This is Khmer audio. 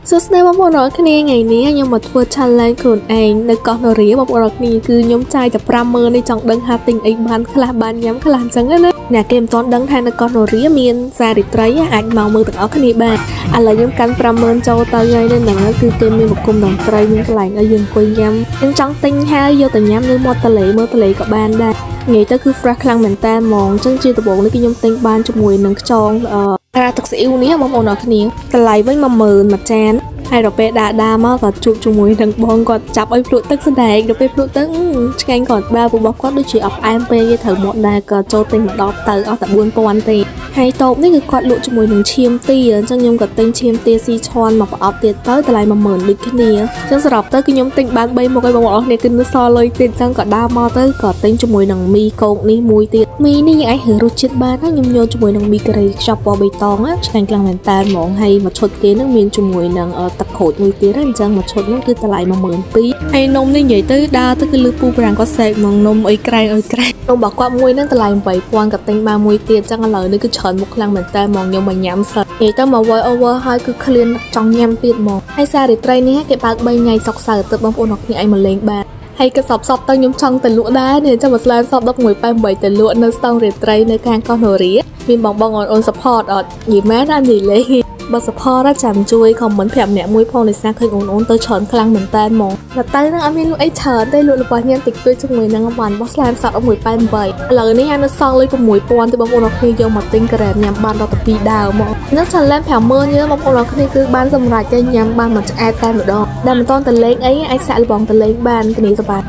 សួស្តីបងប្អូនរាល់គ្នាថ្ងៃនេះខ្ញុំមកធ្វើ challenge ខ្លួនឯងនៅកោះនរាបងប្អូនរាល់គ្នាគឺខ្ញុំចាយតែ 50000 នេះចង់ដឹងថាទិញអីបានខ្លះបានញ៉ាំខ្លះអញ្ចឹងណាអ្នកគេមិនទាន់ដឹងថានៅកោះនរាមានសារីត្រីអាចមកមើលទាំងអស់គ្នាបានឥឡូវខ្ញុំកាន់ 50000 ចូលទៅហើយនៅហ្នឹងគឺគេមានបង្គំតន្ត្រីមានកន្លែងឲ្យយើងអង្គុយញ៉ាំខ្ញុំចង់ទិញហើយយកទៅញ៉ាំនៅមាត់ទន្លេមើលទន្លេក៏បានដែរនិយាយទៅគឺ fresh ខ្លាំងមែនតើហ្មងអញ្ចឹងជាដំបូងនេះគឺខ្ញុំទិញបានជាមួយនឹងខ្យងទឹកស៊ីអ៊ីវនេះបងប្អូនរាល់គ្នាតម្លៃវិញ 10000 មួយចានហើយដល់ពេលដាមកក៏ជួបជាមួយនឹងបងគាត់ចាប់ឲ្យភ្លក់ទឹកសណ្ដែកដល់ពេលភ្លក់ទឹកឆ្ងាញ់គាត់បែបរបស់គាត់ដូចជាអបអែមពេកត្រូវមកដែរក៏ចូលទិញមកដល់ទៅអស់តែ 4000 ទេហើយតូបនេះគឺគាត់លក់ជាមួយនឹងឈាមទាអញ្ចឹងខ្ញុំក៏ទិញឈាមទាស៊ីឆាន់មកប្រអប់ទៀតទៅតម្លៃ 10000 ដូចគ្នាអញ្ចឹងសរុបទៅគឺខ្ញុំទិញបាន 3 មុខឲ្យបងប្អូនគ្នាគឺនៅសល់លុយទៀតអញ្ចឹងក៏ដើរមកទៅក៏ទិញជាមួយនឹងមីកោកនេះមួយទៀតមីនេះយើងអាចរសជាតិបានហើយខ្ញុំយកជាមួយនឹងមីការីខ្ចប់ពណ៌បៃតងឆ្ងាញ់ខ្លាំងមែនតើហ្មងហើយមួយឈុតគេនឹងមានជាមួយនឹងទឹកក្រូចមួយទៀតអញ្ចឹងមួយឈុតនោះគឺតម្លៃ 12000 ហើយនំនេះនិយាយទៅដើរទៅគឺលឺពូប្រាំងគាត់សេកមកនំអីក្រែងនំរបស់គាត់មួយហ្នឹងតម្លៃ 8000 ក៏ទិញបានមួយទៀតអញ្ចឹងឥឡូវនេះគឺច្រើនមុខខ្លាំងមែនតើហ្មងខ្ញុំមកញ៉ាំសិននិយាយទៅមក voice over ហើយគឺឃ្លានចង់ញ៉ាំទៀតហ្មងហើយសារីត្រីនេះគេបើក 3 ថ្ងៃសុកសៅរ៍ទៅបងប្អូនអរគ្នាឲ្យមកលេងបានហើយក៏សពទៅខ្ញុំចង់ទៅលក់ដែរនេះចាំមកស្លានសព1188ទៅលក់នៅស្តង់រាត្រីនៅខាងកោះនរាមានបងអូន support អត់និយាយមែនណានិយាយលេងបើ support ចាំជួយ comment ប្រាប់អ្នកមួយផងដោយសារឃើញអូនទៅច្រើនខ្លាំងមែនតើហ្មងតែទៅនឹងអត់មានលក់អីច្រើនទេលក់របស់ញ៉ាំតិចតួចជាមួយនឹងបានបោះស្លានសត1188ឥឡូវនេះនៅសល់លុយ 6000 ទៅបងប្អូនអរគ្នាយកមកទិញការ៉េមញ៉ាំបានដល់ទៅ2ដើមមកនឹង challenge 50000យើងបងប្អូនអរគ្នាគឺបានសម្រេចតែញ៉ាំបានមួយឆ្អែតតែម្ដងដែលមិនតន់តលេងអីអាចសាក់លបងតលេងបានគ្នាសប្បាយ